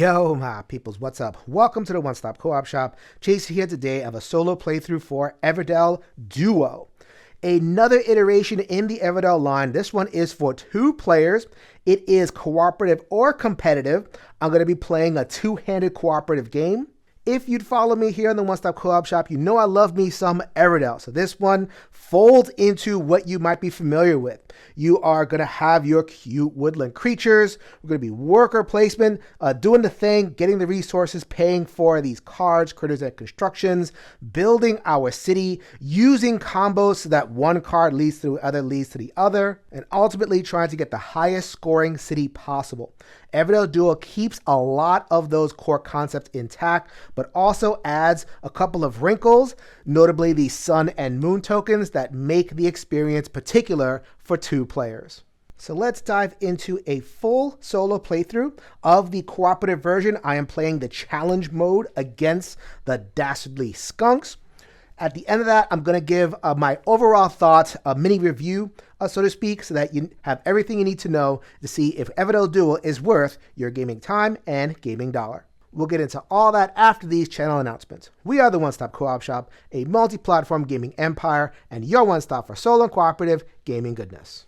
Yo, my peoples, what's up? Welcome to the One Stop Co-op Shop. Jason here today of a solo playthrough for Everdell Duo. Another iteration in the Everdell line. This one is for 2 players. It is cooperative or competitive. I'm going to be playing a 2-handed cooperative game. If you'd follow me here on the One Stop Co-op Shop, you know I love me some Everdell. So this one folds into what you might be familiar with. You are going to have your cute woodland creatures. We're going to be worker placement, doing the thing, getting the resources, paying for these cards, critters, and constructions, building our city, using combos so that one card leads to the other, and ultimately trying to get the highest scoring city possible. Everdell Duo keeps a lot of those core concepts intact, but also adds a couple of wrinkles, notably the sun and moon tokens that make the experience particular for 2 players. So let's dive into a full solo playthrough of the cooperative version. I am playing the challenge mode against the dastardly skunks. At the end of that, I'm going to give my overall thoughts, a mini review, so to speak, so that you have everything you need to know to see if Everdell Duo is worth your gaming time and gaming dollar. We'll get into all that after these channel announcements. We are the One Stop Co-op Shop, a multi-platform gaming empire, and your one stop for solo and cooperative gaming goodness.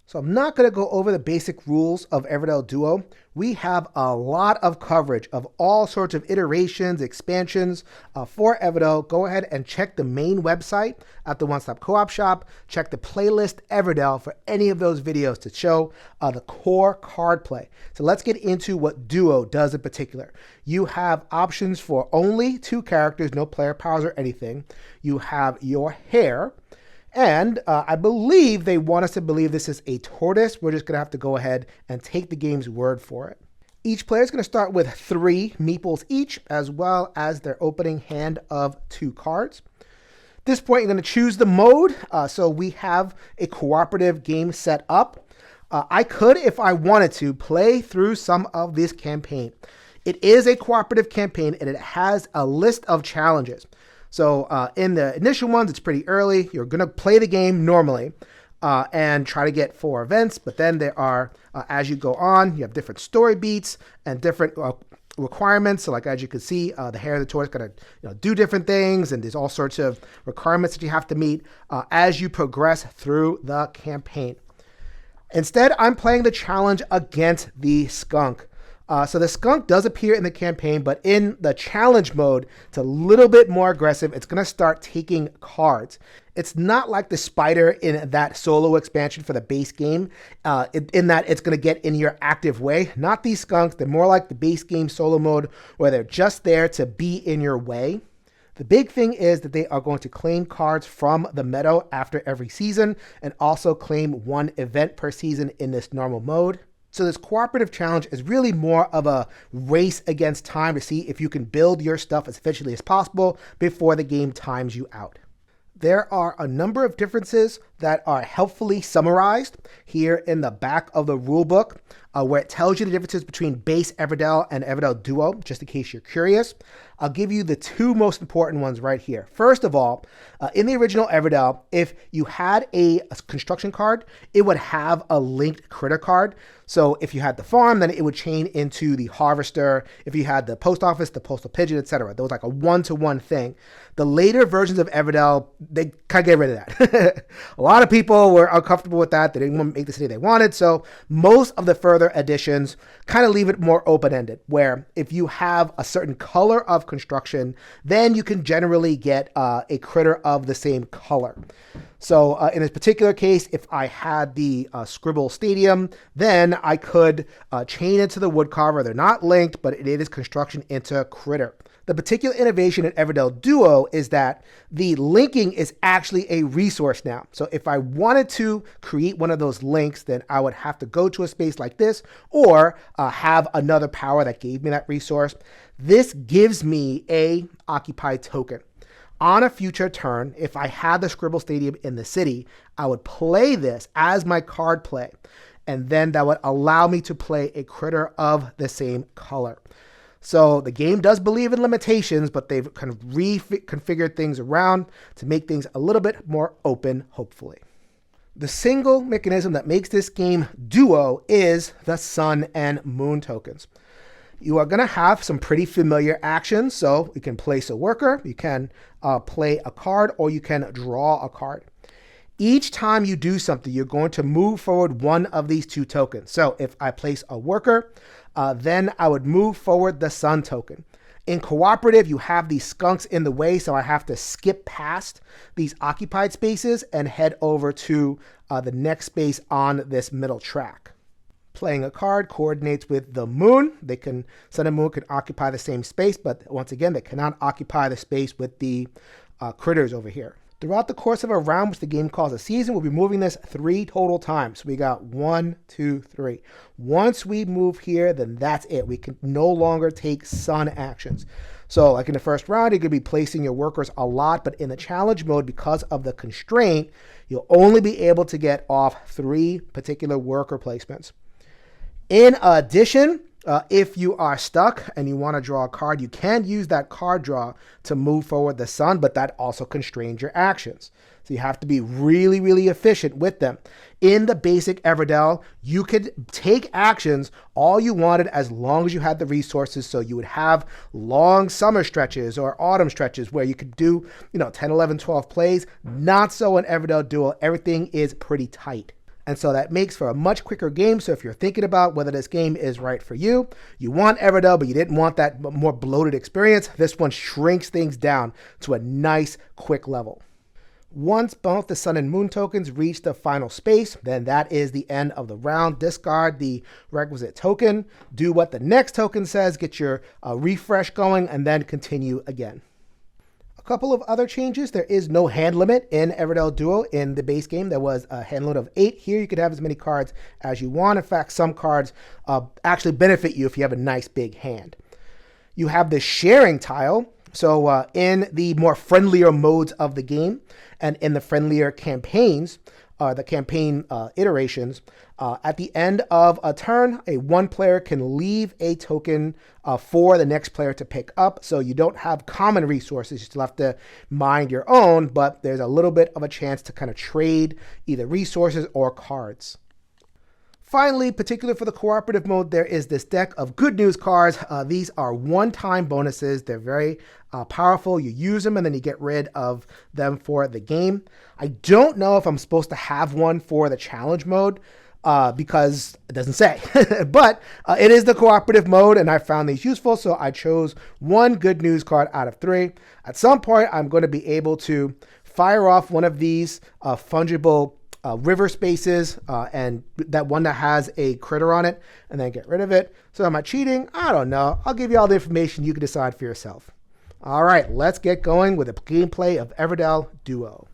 So I'm not going to go over the basic rules of Everdell Duo. We have a lot of coverage of all sorts of iterations, expansions for Everdell. Go ahead and check the main website at the One Stop Co-op Shop. Check the playlist Everdell for any of those videos to show the core card play. So let's get into what Duo does in particular. You have options for only 2 characters, no player powers or anything. You have your hair. And I believe they want us to believe this is a tortoise. We're just going to have to go ahead and take the game's word for it. Each player is going to start with 3 meeples each, as well as their opening hand of 2 cards. At this point, you're going to choose the mode. So we have a cooperative game set up. I could, if I wanted to, play through some of this campaign. It is a cooperative campaign, and it has a list of challenges. So in the initial ones, it's pretty early. You're going to play the game normally and try to get 4 events. But then there are, as you go on, you have different story beats and different requirements. So like as you can see, the hair of the tortoise is going to do different things. And there's all sorts of requirements that you have to meet as you progress through the campaign. Instead, I'm playing the challenge against the skunk. So the skunk does appear in the campaign, but in the challenge mode, it's a little bit more aggressive. It's going to start taking cards. It's not like the spider in that solo expansion for the base game, in that it's going to get in your active way. Not these skunks. They're more like the base game solo mode, where they're just there to be in your way. The big thing is that they are going to claim cards from the meadow after every season, and also claim 1 event per season in this normal mode. So this cooperative challenge is really more of a race against time to see if you can build your stuff as efficiently as possible before the game times you out. There are a number of differences that are helpfully summarized here in the back of the rulebook, where it tells you the differences between base Everdell and Everdell Duo, just in case you're curious. I'll give you the 2 most important ones right here. First of all, in the original Everdell, if you had a construction card, it would have a linked critter card. So if you had the farm, then it would chain into the harvester. If you had the post office, the postal pigeon, etc. There was like a 1-to-1 thing. The later versions of Everdell, they kind of get rid of that. A lot of people were uncomfortable with that. They didn't want to make the city they wanted. So most of the further additions kind of leave it more open-ended, where if you have a certain color of construction, then you can generally get a critter of the same color. So in this particular case, if I had the Scribble Stadium, then I could chain into the woodcarver. They're not linked, but it is construction into critter. The particular innovation in Everdell Duo is that the linking is actually a resource now. So if I wanted to create one of those links, then I would have to go to a space like this, or have another power that gave me that resource. This gives me a occupied token. On a future turn, if I had the Scribble Stadium in the city, I would play this as my card play, and then that would allow me to play a critter of the same color. So the game does believe in limitations, but they've kind of reconfigured things around to make things a little bit more open, hopefully. The single mechanism that makes this game duo is the sun and moon tokens. You are going to have some pretty familiar actions. So you can place a worker, you can play a card, or you can draw a card. Each time you do something, you're going to move forward one of these two tokens. So if I place a worker, then I would move forward the sun token. In cooperative, you have these skunks in the way, so I have to skip past these occupied spaces and head over to the next space on this middle track. Playing a card coordinates with the moon. Sun and moon can occupy the same space, but once again, they cannot occupy the space with the critters over here. Throughout the course of a round, which the game calls a season, we'll be moving this 3 total times. We got 1, 2, 3. Once we move here, then that's it. We can no longer take sun actions. So like in the first round, you could be placing your workers a lot, but in the challenge mode, because of the constraint, you'll only be able to get off 3 particular worker placements. In addition, if you are stuck and you want to draw a card, you can use that card draw to move forward the sun, but that also constrains your actions. So you have to be really, really efficient with them. In the basic Everdell, you could take actions all you wanted as long as you had the resources. So you would have long summer stretches or autumn stretches where you could do, 10, 11, 12 plays. Not so in Everdell Duo. Everything is pretty tight. And so that makes for a much quicker game. So if you're thinking about whether this game is right for you, you want Everdell, but you didn't want that more bloated experience, this one shrinks things down to a nice, quick level. Once both the sun and moon tokens reach the final space, then that is the end of the round. Discard the requisite token, do what the next token says, get your refresh going, and then continue again. Couple of other changes. There is no hand limit in Everdell Duo. In the base game, there was a hand limit of 8. Here, you could have as many cards as you want. In fact, some cards actually benefit you if you have a nice big hand. You have the sharing tile. So in the more friendlier modes of the game and in the friendlier campaigns, the campaign iterations, at the end of a turn, one player can leave a token for the next player to pick up. So you don't have common resources. You still have to mind your own, but there's a little bit of a chance to kind of trade either resources or cards. Finally, particularly for the cooperative mode, there is this deck of good news cards. These are one-time bonuses. They're very powerful. You use them and then you get rid of them for the game. I don't know if I'm supposed to have one for the challenge mode because it doesn't say. But it is the cooperative mode and I found these useful, so I chose one good news card out of 3. At some point, I'm going to be able to fire off one of these fungible river spaces and that one that has a critter on it and then get rid of it. So am I cheating? I don't know. I'll give you all the information. You can decide for yourself. All right, let's get going with the gameplay of Everdell Duo.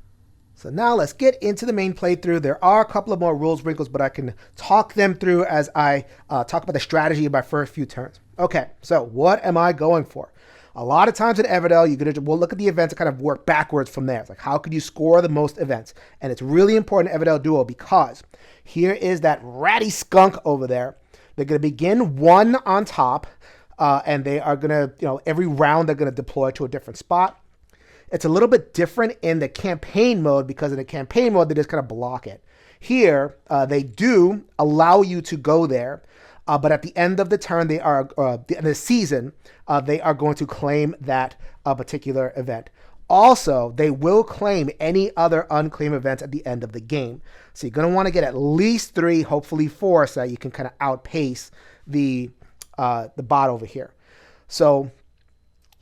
So now let's get into the main playthrough. There are a couple of more rules wrinkles, but I can talk them through as I talk about the strategy of my first few turns. Okay, so what am I going for? A lot of times in Everdell, we'll look at the events and kind of work backwards from there. It's like, how could you score the most events? And it's really important in Everdell Duo because here is that ratty skunk over there. They're going to begin 1 on top, and they are going to, every round they're going to deploy to a different spot. It's a little bit different in the campaign mode because in the campaign mode, they just kind of block it. Here, they do allow you to go there. But at the end of the turn, the season, they are going to claim that particular event. Also, they will claim any other unclaimed events at the end of the game. So you're going to want to get at least 3, hopefully 4, so that you can kind of outpace the bot over here. So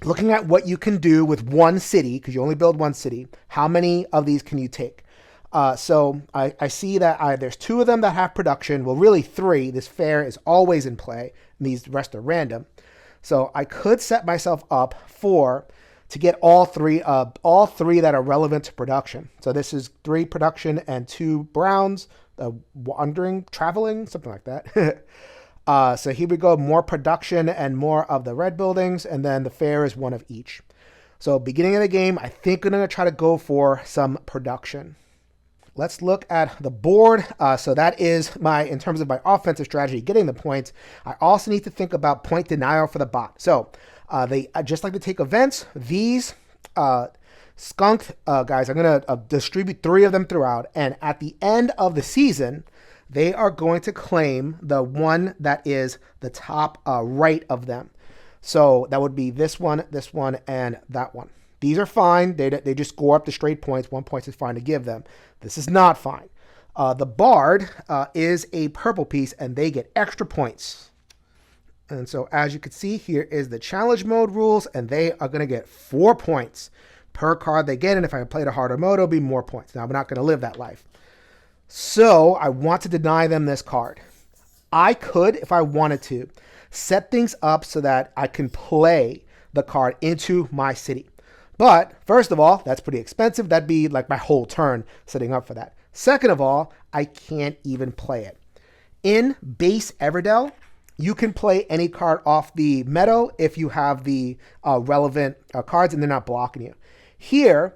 looking at what you can do with one city, because you only build one city, how many of these can you take? So I see that there's 2 of them that have production. Well, really 3. This fair is always in play, and these rest are random. So I could set myself up to get all three that are relevant to production. So this is 3 production and 2 browns, traveling, something like that. So here we go, more production and more of the red buildings, and then the fair is 1 of each. So beginning of the game, I think I'm going to try to go for some production. Let's look at the board. So that is in terms of my offensive strategy, getting the points. I also need to think about point denial for the bot. So they just like to take events. These skunked guys, I'm going to distribute 3 of them throughout. And at the end of the season, they are going to claim the one that is the top right of them. So that would be this one, and that one. These are fine. They just score up the straight points. 1 point is fine to give them. This is not fine. The Bard is a purple piece, and they get extra points. And so as you can see, here is the challenge mode rules, and they are going to get 4 points per card they get. And if I played a harder mode, it'll be more points. Now, I'm not going to live that life. So I want to deny them this card. I could, if I wanted to, set things up so that I can play the card into my city. But first of all, that's pretty expensive. That'd be like my whole turn setting up for that. Second of all, I can't even play it. In base Everdell, you can play any card off the meadow if you have the relevant cards and they're not blocking you. Here,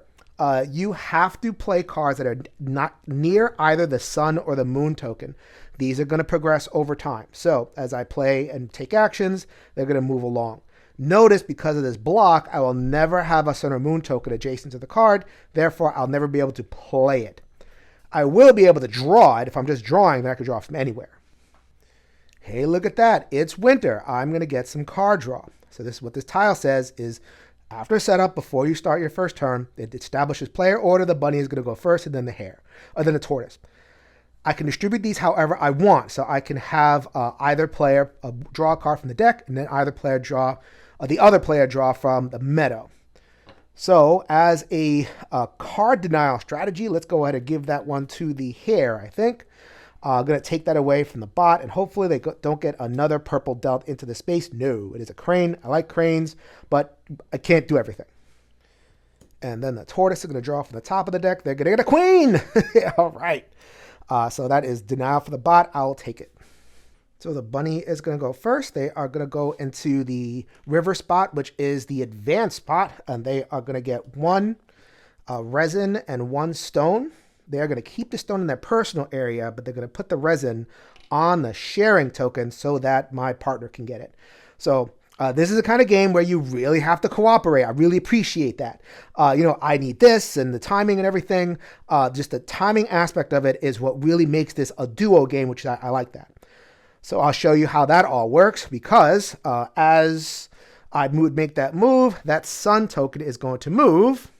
you have to play cards that are not near either the sun or the moon token. These are going to progress over time. So as I play and take actions, they're going to move along. Notice because of this block, I will never have a sun or moon token adjacent to the card. Therefore, I'll never be able to play it. I will be able to draw it. If I'm just drawing, then I can draw from anywhere. Hey, look at that. It's winter. I'm going to get some card draw. So this is what this tile says is after setup, before you start your first turn, it establishes player order. The bunny is going to go first and then the hare, or then the tortoise. I can distribute these however I want. So I can have either player draw a card from the deck and then either player draw the other player draw from the meadow. So as a card denial strategy, let's go ahead and give that one to the hare, I think. I'm going to take that away from the bot, and hopefully they don't get another purple dealt into the space. No, it is a crane. I like cranes, but I can't do everything. And then the tortoise is going to draw from the top of the deck. They're going to get a queen. All right. So that is denial for the bot. I'll take it. So the bunny is going to go first. They are going to go into the river spot, which is the advanced spot, and they are going to get 1 resin and 1 stone. They are going to keep the stone in their personal area, but they're going to put the resin on the sharing token so that my partner can get it. So this is the kind of game where you really have to cooperate. I really appreciate that. I need this and the timing and everything. Just the timing aspect of it is what really makes this a duo game, which I like that. So I'll show you how that all works because as I would make that move, that sun token is going to move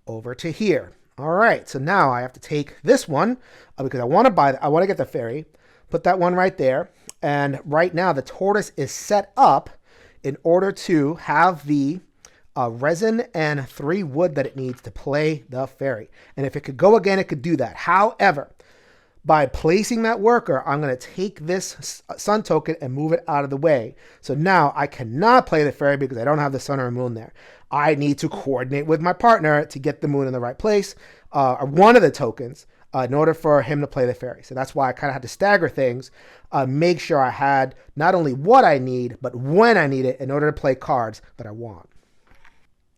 over to here. All right, so now I have to take this one because I want to get the fairy, put that one right there. And right now the tortoise is set up in order to have the resin and 3 wood that it needs to play the fairy. And if it could go again, it could do that. However, by placing that worker, I'm going to take this sun token and move it out of the way. So now I cannot play the fairy because I don't have the sun or moon there. I need to coordinate with my partner to get the moon in the right place, or one of the tokens, in order for him to play the fairy. So that's why I kind of had to stagger things, make sure I had not only what I need, but when I need it in order to play cards that I want.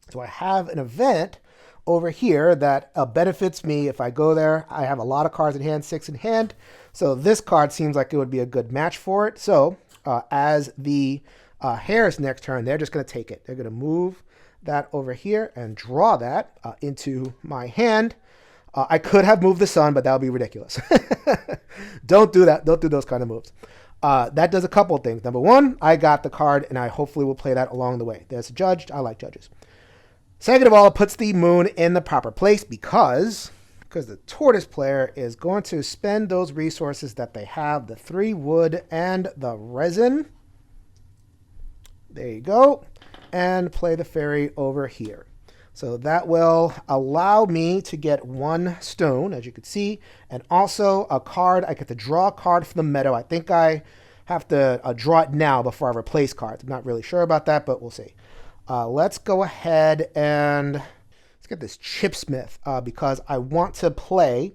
So I have an event over here that benefits me. If I go there, I have a lot of cards in hand, 6 in hand. So this card seems like it would be a good match for it. So as the hare's next turn, they're just going to take it. They're going to move that over here and draw that into my hand. I could have moved the sun, but that would be ridiculous. Don't do that. Don't do those kind of moves. That does a couple of things. Number one, I got the card, and I hopefully will play that along the way. There's a judge. I like judges. Second of all, it puts the moon in the proper place because the tortoise player is going to spend those resources that they have, the 3 wood and the resin. There you go. And play the fairy over here. So that will allow me to get 1 stone, as you can see, and also a card. I get to draw a card from the meadow. I think I have to draw it now before I replace cards. I'm not really sure about that, but we'll see. Let's go ahead and let's get this Chipsmith because I want to play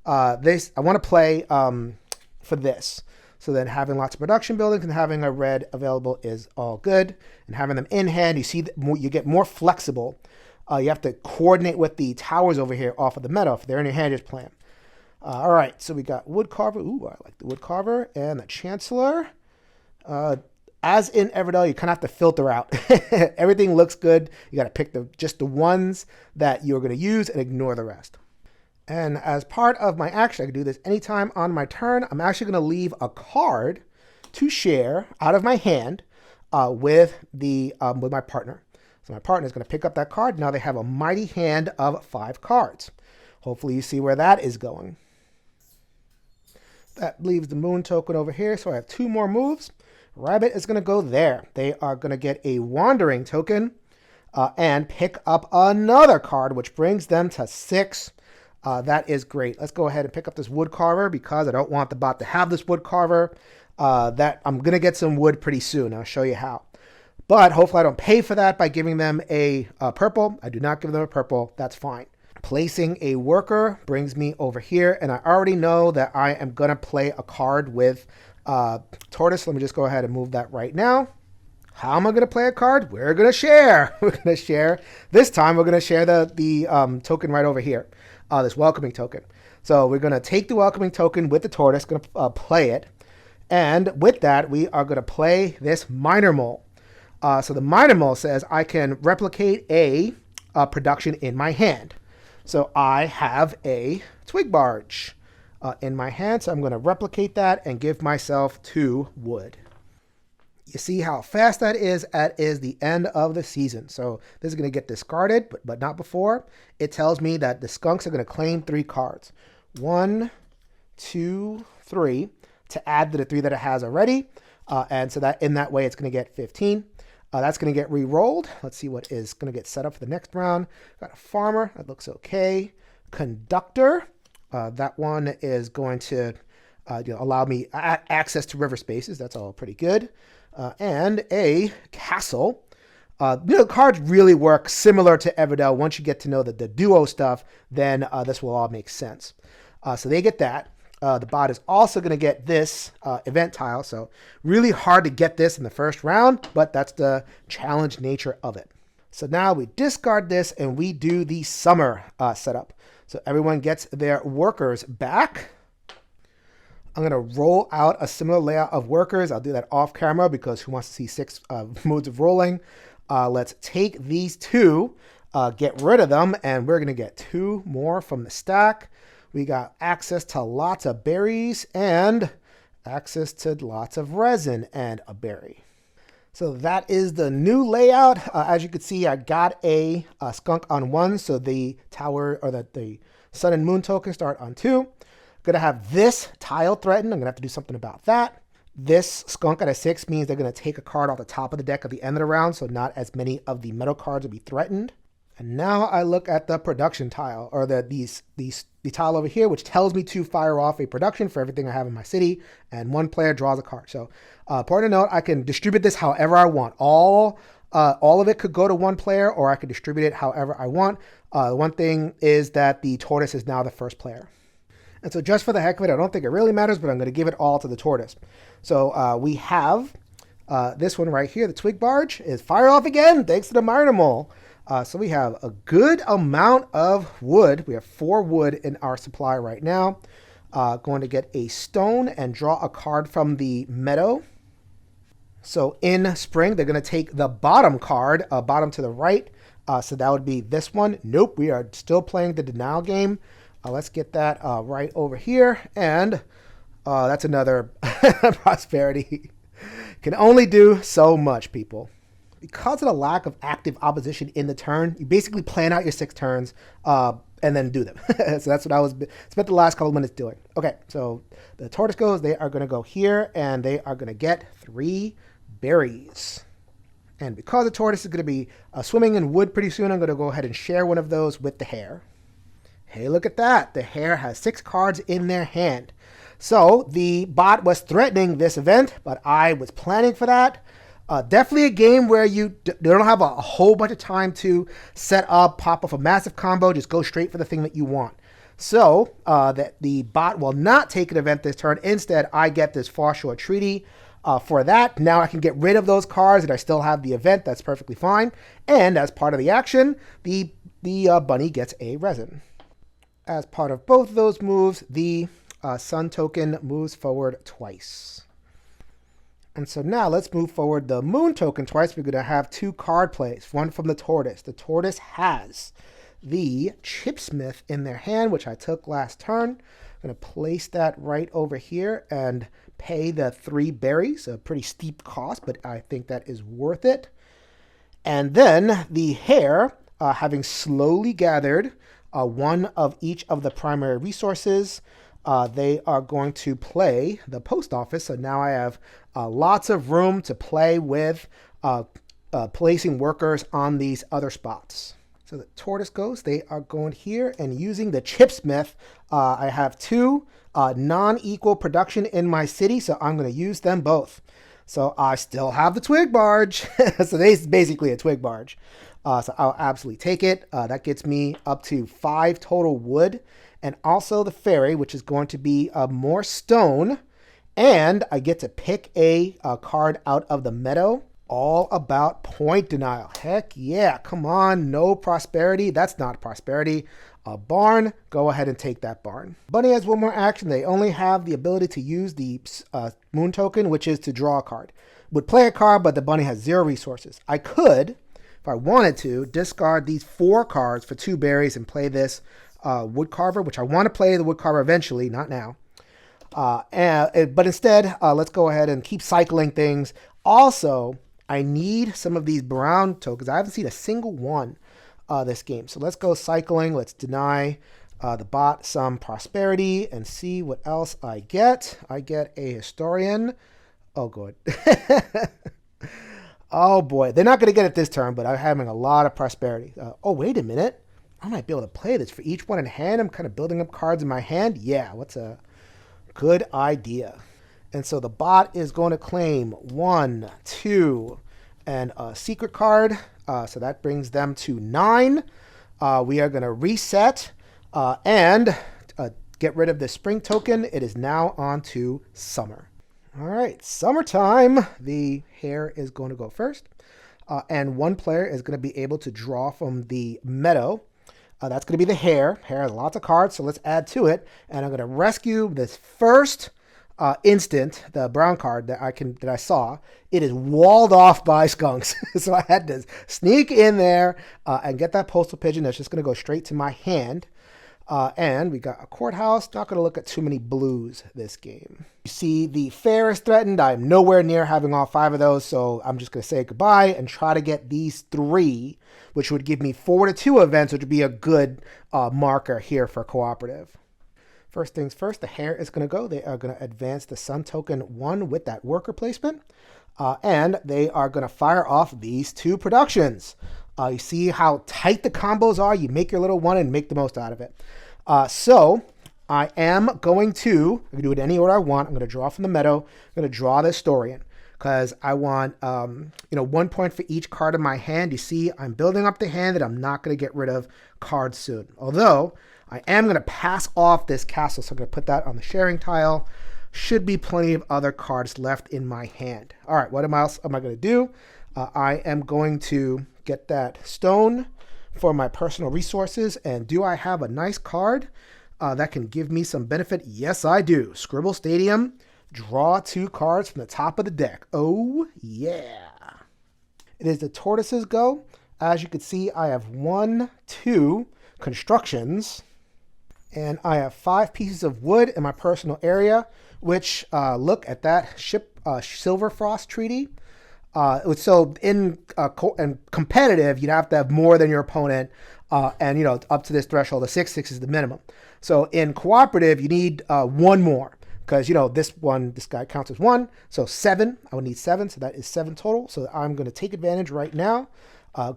this. I want to play for this. So then having lots of production buildings and having a red available is all good. And having them in hand, you see that you get more flexible. You have to coordinate with the towers over here off of the meadow. If they're in your hand, just play them. All right, so we got wood carver. Ooh, I like the wood carver and the chancellor. As in Everdell, you kind of have to filter out. Everything looks good. You got to pick just the ones that you're going to use and ignore the rest. And as part of my action, I can do this anytime on my turn. I'm actually going to leave a card to share out of my hand with my partner. So my partner is going to pick up that card. Now they have a mighty hand of 5 cards. Hopefully you see where that is going. That leaves the moon token over here. So I have 2 more moves. Rabbit is going to go there. They are going to get a wandering token and pick up another card, which brings them to 6. That is great. Let's go ahead and pick up this wood carver because I don't want the bot to have this wood carver. That I'm going to get some wood pretty soon. I'll show you how. But hopefully I don't pay for that by giving them a purple. I do not give them a purple. That's fine. Placing a worker brings me over here, and I already know that I am going to play a card with Tortoise. Let me just go ahead and move that right now. How am I going to play a card? We're going to share. We're going to share. This time we're going to share the token right over here, this welcoming token. So we're going to take the welcoming token with the Tortoise, going to play it. And with that, we are going to play this minor mole. So the minor mole says I can replicate a production in my hand. So I have a twig barge in my hand. So I'm going to replicate that and give myself 2 wood. You see how fast that is? That is the end of the season. So this is going to get discarded, but not before. It tells me that the skunks are going to claim 3 cards. 1, 2, 3 to add to the 3 that it has already. And so that in that way, it's going to get 15. That's going to get re-rolled. Let's see what is going to get set up for the next round. Got a farmer. That looks okay. Conductor. That one is going to allow me access to river spaces. That's all pretty good. And a castle. Cards really work similar to Everdell. Once you get to know the duo stuff, then this will all make sense. So they get that. The bot is also going to get this event tile. So really hard to get this in the first round, but that's the challenge nature of it. So now we discard this and we do the summer setup. So everyone gets their workers back. I'm going to roll out a similar layout of workers. I'll do that off camera because who wants to see 6 modes of rolling? Let's take these 2, get rid of them, and we're going to get 2 more from the stack. We got access to lots of berries and access to lots of resin and a berry. So that is the new layout. As you can see, I got a skunk on 1, so the tower or the sun and moon token start on 2. Going to have this tile threatened. I'm going to have to do something about that. This skunk at a 6 means they're going to take a card off the top of the deck at the end of the round, so not as many of the metal cards will be threatened. And now I look at the production tile, or the tile over here, which tells me to fire off a production for everything I have in my city, and 1 player draws a card. So important to note, I can distribute this however I want. All of it could go to 1 player, or I could distribute it however I want. The one thing is that the Tortoise is now the first player. And so just for the heck of it, I don't think it really matters, but I'm going to give it all to the Tortoise. So we have this one right here. The twig barge is fired off again, thanks to the minor mole. So we have a good amount of wood. We have 4 wood in our supply right now. Going to get a stone and draw a card from the meadow. So in spring, they're going to take the bottom card, bottom to the right. So that would be this one. Nope, we are still playing the denial game. Let's get that right over here. And that's another prosperity. Can only do so much, people. Because of the lack of active opposition in the turn, you basically plan out your 6 turns and then do them. So that's what I spent the last couple of minutes doing. Okay, so the Tortoise goes. They are going to go here, and they are going to get 3 berries. And because the Tortoise is going to be swimming in wood pretty soon, I'm going to go ahead and share one of those with the hare. Hey, look at that. The hare has 6 cards in their hand. So the bot was threatening this event, but I was planning for that. Definitely a game where you don't have a whole bunch of time to set up, pop off a massive combo, just go straight for the thing that you want. So that the bot will not take an event this turn. Instead, I get this Foreshore Treaty. For that, now I can get rid of those cards and I still have the event. That's perfectly fine. And as part of the action, the bunny gets a resin. As part of both of those moves, the Sun token moves forward twice. And so now let's move forward the Moon token twice. We're going to have 2 card plays, one from the Tortoise. The Tortoise has the Chipsmith in their hand, which I took last turn. I'm going to place that right over here and pay the 3 berries, a pretty steep cost, but I think that is worth it. And then the Hare, having slowly gathered 1 of each of the primary resources, they are going to play the Post Office. So now I have lots of room to play with placing workers on these other spots. So the Tortoise goes, they are going here and using the Chipsmith. I have 2 non-equal production in my city, so I'm going to use them both. So I still have the Twig Barge. So this is basically a Twig Barge. So I'll absolutely take it. That gets me up to 5 total wood. And also the Fairy, which is going to be more stone. And I get to pick a card out of the meadow. All about point denial. Heck yeah, come on, no prosperity. That's not prosperity. A barn, go ahead and take that barn. Bunny has 1 more action. They only have the ability to use the Moon token, which is to draw a card. Would play a card, but the bunny has 0 resources. I could, if I wanted to, discard these 4 cards for 2 berries and play this Woodcarver, which I want to play the Woodcarver eventually, not now. But instead, let's go ahead and keep cycling things. Also, I need some of these brown tokens. I haven't seen a single one this game. So let's go cycling. Let's deny the bot some prosperity and see what else I get. I get a Historian. Oh, good. Oh, boy. They're not going to get it this turn, but I'm having a lot of prosperity. Oh, wait a minute. I might be able to play this for each one in hand. I'm kind of building up cards in my hand. Yeah, what's a good idea? And so the bot is going to claim 1, 2, and a secret card. So that brings them to 9. We are going to reset and get rid of the spring token. It is now on to summer. All right, summertime. The Hare is going to go first. And one player is going to be able to draw from the meadow. That's going to be the Hare. Hare has lots of cards, so let's add to it. And I'm going to rescue this first instant, the brown card that I saw. It is walled off by skunks. So I had to sneak in there and get that postal pigeon that's just going to go straight to my hand. And we got a courthouse. Not going to look at too many blues this game. You see the fair is threatened. I'm nowhere near having all 5 of those, so I'm just going to say goodbye and try to get these 3, which would give me 4 to 2 events, which would be a good marker here for cooperative. First things first, the Hare is going to go. They are going to advance the Sun token 1 with that worker placement. And they are going to fire off these 2 productions. You see how tight the combos are? You make your little one and make the most out of it. So I am going to, I can do it any order I want. I'm going to draw from the meadow. I'm going to draw the Historian because I want 1 point for each card in my hand. You see, I'm building up the hand that I'm not going to get rid of cards soon. Although I am going to pass off this castle, so I'm going to put that on the sharing tile. Should be plenty of other cards left in my hand. All right, what else am I going to do? I am going to get that stone for my personal resources. And do I have a nice card that can give me some benefit? Yes, I do. Scribble Stadium. Draw 2 cards from the top of the deck. Oh, yeah. It is the Tortoise's go. As you can see, I have 1, 2 constructions. And I have 5 pieces of wood in my personal area, which look at that ship Silverfrost Treaty. So in competitive, you'd have to have more than your opponent, and up to this threshold of 6 is the minimum. So in cooperative, you need 1 more because this guy counts as 1, so 7. I would need 7, so that is 7 total. So I'm going to take advantage right now.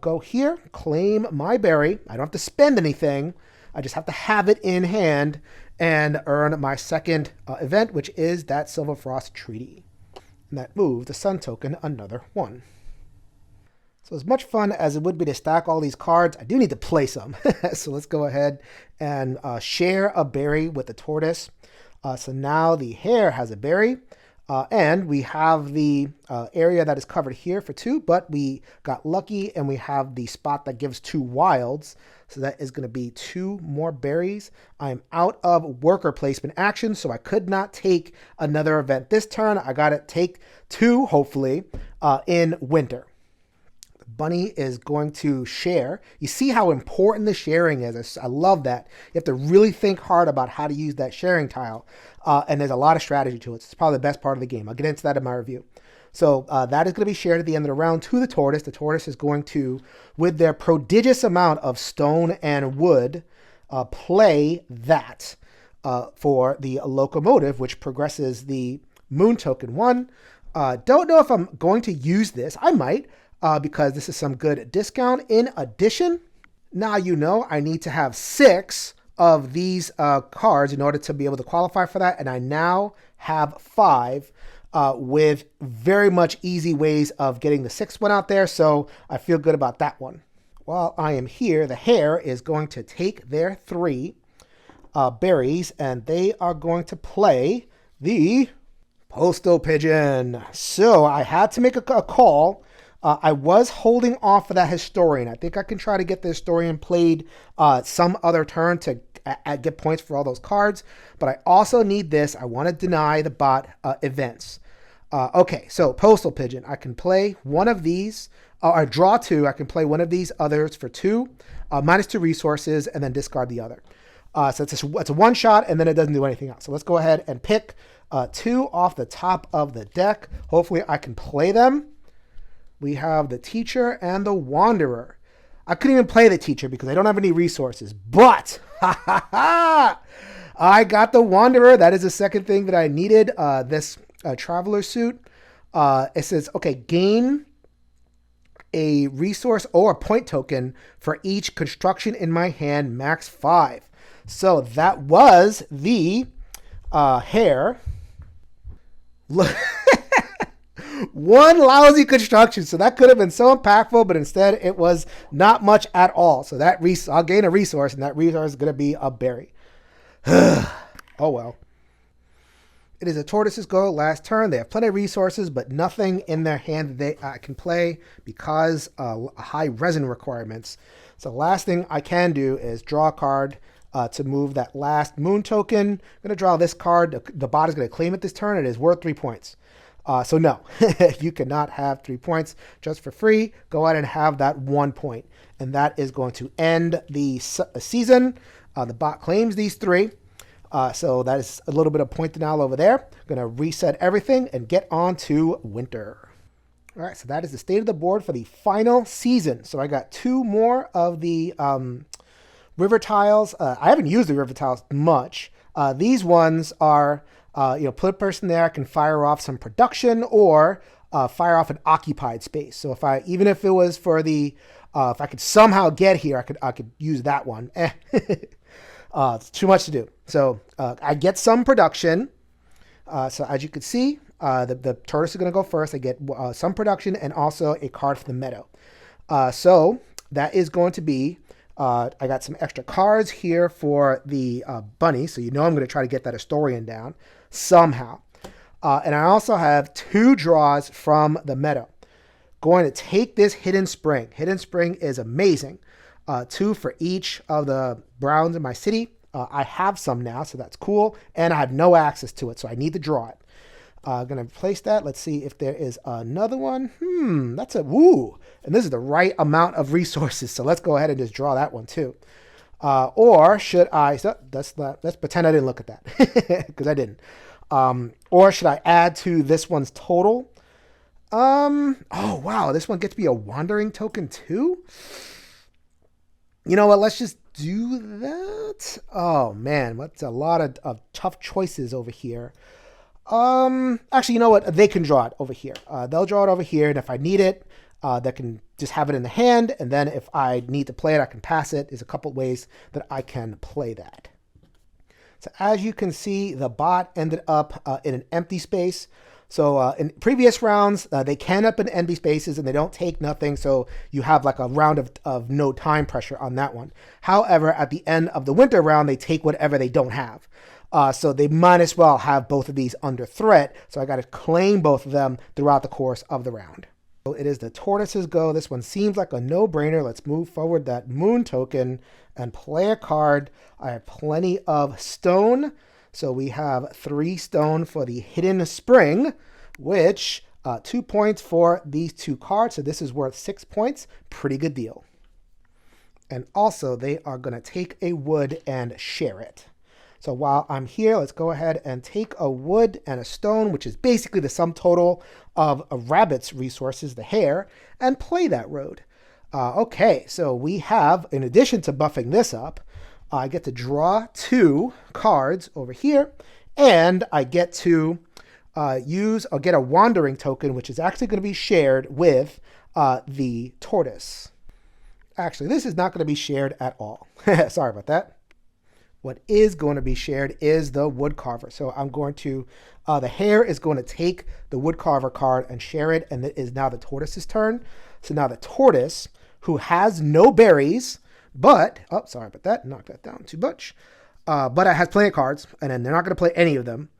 Go here, claim my berry. I don't have to spend anything. I just have to have it in hand and earn my second event, which is that Silverfrost Treaty. And that moves the Sun token another 1. So as much fun as it would be to stack all these cards, I do need to play some. So let's go ahead and share a berry with the tortoise. So now the hare has a berry. And we have the area that is covered here for 2, but we got lucky and we have the spot that gives 2 wilds. So that is going to be 2 more berries. I am out of worker placement action, so I could not take another event this turn. I got to take 2, hopefully, in winter. Bunny is going to share. You see how important the sharing is. I love that. You have to really think hard about how to use that sharing tile. And there's a lot of strategy to it. It's probably the best part of the game. I'll get into that in my review. So that is going to be shared at the end of the round to the tortoise. The tortoise is going to, with their prodigious amount of stone and wood, play that for the locomotive, which progresses the moon token 1. Don't know if I'm going to use this. I might. Because this is some good discount. In addition, now you know I need to have 6 of these cards in order to be able to qualify for that. And I now have 5 with very much easy ways of getting the 6th one out there. So I feel good about that one. While I am here, the hare is going to take their 3 berries and they are going to play the postal pigeon. So I had to make a call. I was holding off for that historian. I think I can try to get the historian played some other turn to get points for all those cards. But I also need this. I want to deny the bot events. Okay, so postal pigeon. I can play one of these. Or draw 2. I can play one of these others for 2, -2 resources, and then discard the other. So it's a one shot, and then it doesn't do anything else. So let's go ahead and pick 2 off the top of the deck. Hopefully I can play them. We have the teacher and the wanderer. I couldn't even play the teacher because I don't have any resources. But I got the wanderer. That is the second thing that I needed. This traveler suit. It says, okay, gain a resource or a point token for each construction in my hand, max 5. So that was the hare. One lousy construction, so that could have been so impactful, but instead it was not much at all. So that I'll gain a resource, and that resource is going to be a berry. Oh well. It is a tortoise's go last turn. They have plenty of resources, but nothing in their hand that I can play because high resin requirements. So the last thing I can do is draw a card to move that last moon token. I'm going to draw this card. The bot is going to claim it this turn. It is worth 3 points. So no, you cannot have 3 points just for free. Go ahead and have that 1 point. And that is going to end the season. The bot claims these 3. So that is a little bit of point denial over there. I'm going to reset everything and get on to winter. All right, so that is the state of the board for the final season. So I got 2 more of the river tiles. I haven't used the river tiles much. These ones are... put a person there, I can fire off some production or fire off an occupied space. So even if it was for the, if I could somehow get here, I could use that one. It's too much to do. So I get some production. So as you can see, the tortoise is going to go first. I get some production and also a card for the meadow. So that is going to be, I got some extra cards here for the bunny. So I'm going to try to get that historian down somehow. And I also have 2 draws from the meadow. Going to take this hidden spring. Hidden spring is amazing. 2 for each of the browns in my city. I have some now, so that's cool. And I have no access to it, so I need to draw it. I'm going to place that. Let's see if there is another one. That's a woo. And this is the right amount of resources. So let's go ahead and just draw that one too. Or should I, let's pretend I didn't look at that because I didn't. Or should I add to this one's total? Oh, wow. This one gets to be a wandering token too. You know what? Let's just do that. Oh man, what's a lot of tough choices over here. Actually, you know what? They can draw it over here. They'll draw it over here. And if I need it, they can just have it in the hand. And then if I need to play it, I can pass it. There's a couple ways that I can play that. So as you can see, the bot ended up in an empty space. So in previous rounds, they can up in NB spaces and they don't take nothing. So you have like a round of no time pressure on that one. However, at the end of the winter round, they take whatever they don't have. So they might as well have both of these under threat. So I got to claim both of them throughout the course of the round. So it is the tortoise's go. This one seems like a no-brainer. Let's move forward that moon token and play a card. I have plenty of stone. So we have 3 stone for the hidden spring, which 2 points for these 2 cards. So this is worth 6 points. Pretty good deal. And also they are going to take a wood and share it. So while I'm here, let's go ahead and take a wood and a stone, which is basically the sum total of a rabbit's resources, the hare, and play that road. Okay, so we have, in addition to buffing this up, I get to draw 2 cards over here, and I get to get a wandering token, which is actually going to be shared with the tortoise. Actually, this is not going to be shared at all. Sorry about that. What is going to be shared is the woodcarver. So I'm going to, the hare is going to take the woodcarver card and share it, and it is now the tortoise's turn. So now the tortoise, who has no berries, but, oh, sorry about that, knocked that down too much. But it has plenty of cards, and then they're not going to play any of them.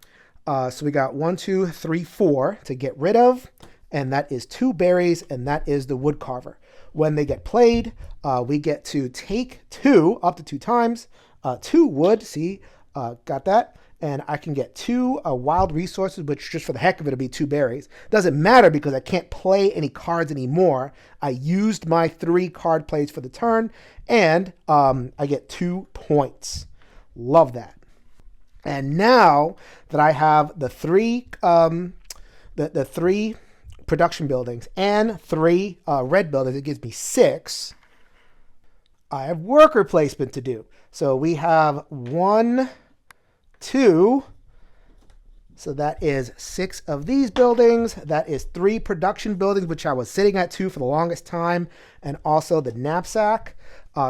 So we got 1, 2, 3, 4 to get rid of, and that is 2 berries, and that is the woodcarver. When they get played, we get to take 2, up to 2 times, 2 wood, see, got that, and I can get 2 wild resources, which just for the heck of it, it'll be 2 berries. Doesn't matter because I can't play any cards anymore. I used my 3 card plays for the turn, and I get 2 points. Love that. And now that I have the 3 production buildings and 3 red buildings, it gives me 6. I have worker placement to do. So we have 1, 2. So that is 6 of these buildings. That is 3 production buildings, which I was sitting at 2 for the longest time, and also the knapsack.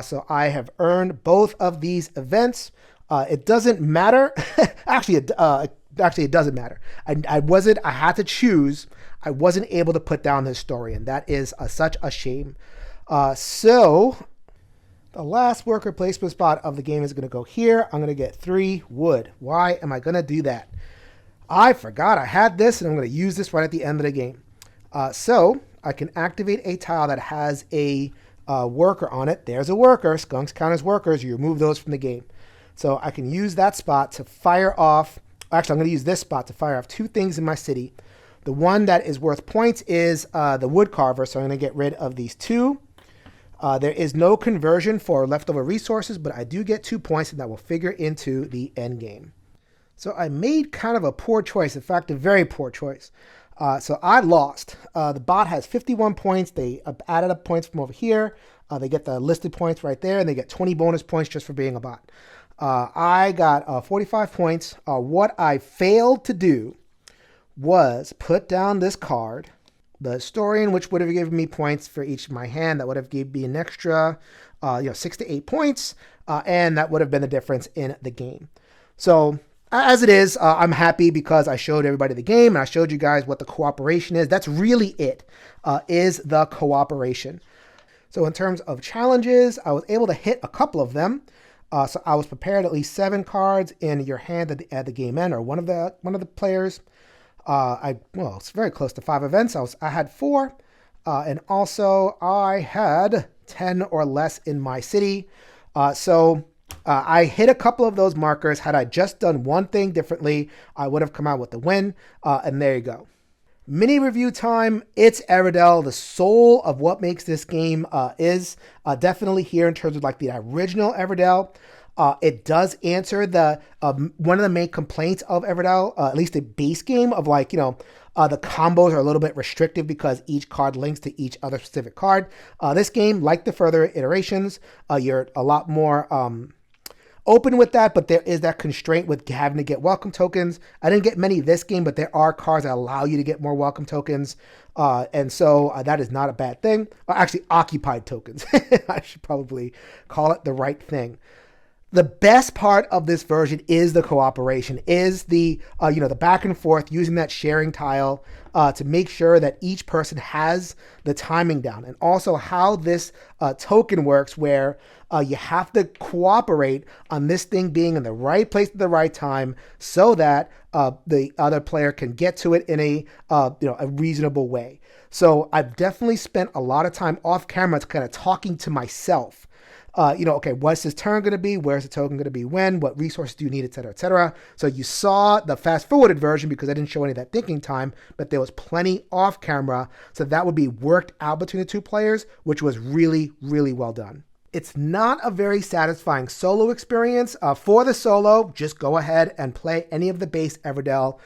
So I have earned both of these events. It doesn't matter. Actually, it doesn't matter. I had to choose. I wasn't able to put down the historian. That is such a shame. So the last worker placement spot of the game is going to go here. I'm going to get 3 wood. Why am I going to do that? I forgot I had this, and I'm going to use this right at the end of the game. So I can activate a tile that has a worker on it. There's a worker. Skunks count as workers. You remove those from the game. So I can use that spot to fire off. Actually, I'm going to use this spot to fire off 2 things in my city. The one that is worth points is the woodcarver. So I'm going to get rid of these 2. There is no conversion for leftover resources, but I do get 2 points, and that will figure into the end game. So I made kind of a poor choice. In fact, a very poor choice. So I lost. The bot has 51 points. They added up points from over here. They get the listed points right there, and they get 20 bonus points just for being a bot. I got 45 points. What I failed to do was put down this card, the historian, which would have given me points for each of my hand. That would have given me an extra 6 to 8 points, and that would have been the difference in the game. So as it is, I'm happy because I showed everybody the game, and I showed you guys what the cooperation is. That's really it, is the cooperation. So in terms of challenges, I was able to hit a couple of them. So I was prepared at least 7 cards in your hand at the game end, or one of the players. It's very close to 5 events. I had 4, and also I had 10 or less in my city. So I hit a couple of those markers. Had I just done one thing differently, I would have come out with the win. And there you go. Mini review time. It's Everdell. The soul of what makes this game is definitely here in terms of like the original Everdell. It does answer the one of the main complaints of Everdell, at least the base game, of like, the combos are a little bit restrictive because each card links to each other specific card. This game, like the further iterations, you're a lot more open with that, but there is that constraint with having to get welcome tokens. I didn't get many this game, but there are cards that allow you to get more welcome tokens. And so that is not a bad thing. Actually, occupied tokens. I should probably call it the right thing. The best part of this version is the cooperation, is the the back and forth using that sharing tile to make sure that each person has the timing down, and also how this token works, where you have to cooperate on this thing being in the right place at the right time, so that the other player can get to it in a reasonable way. So I've definitely spent a lot of time off camera kind of talking to myself. Okay, what's this turn going to be? Where's the token going to be when? What resources do you need, et cetera, et cetera. So you saw the fast-forwarded version because I didn't show any of that thinking time, but there was plenty off camera. So that would be worked out between the two players, which was really, really well done. It's not a very satisfying solo experience. For the solo, just go ahead and play any of the base Everdell.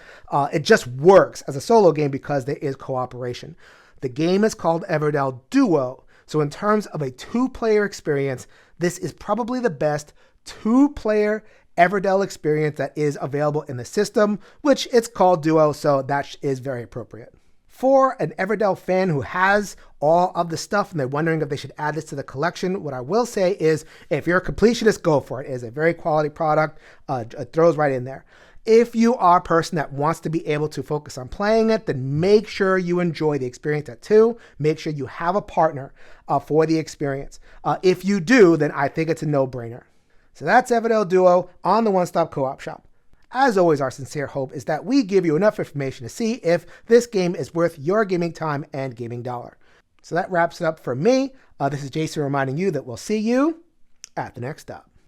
It just works as a solo game because there is cooperation. The game is called Everdell Duo. So in terms of a two-player experience, this is probably the best two-player Everdell experience that is available in the system, which it's called Duo, so that is very appropriate. For an Everdell fan who has all of the stuff and they're wondering if they should add this to the collection, what I will say is if you're a completionist, go for it. It is a very quality product. It throws right in there. If you are a person that wants to be able to focus on playing it, then make sure you enjoy the experience at 2. Make sure you have a partner for the experience. If you do, then I think it's a no-brainer. So that's Everdell Duo on the One Stop Co-op Shop. As always, our sincere hope is that we give you enough information to see if this game is worth your gaming time and gaming dollar. So that wraps it up for me. This is Jason reminding you that we'll see you at the next stop.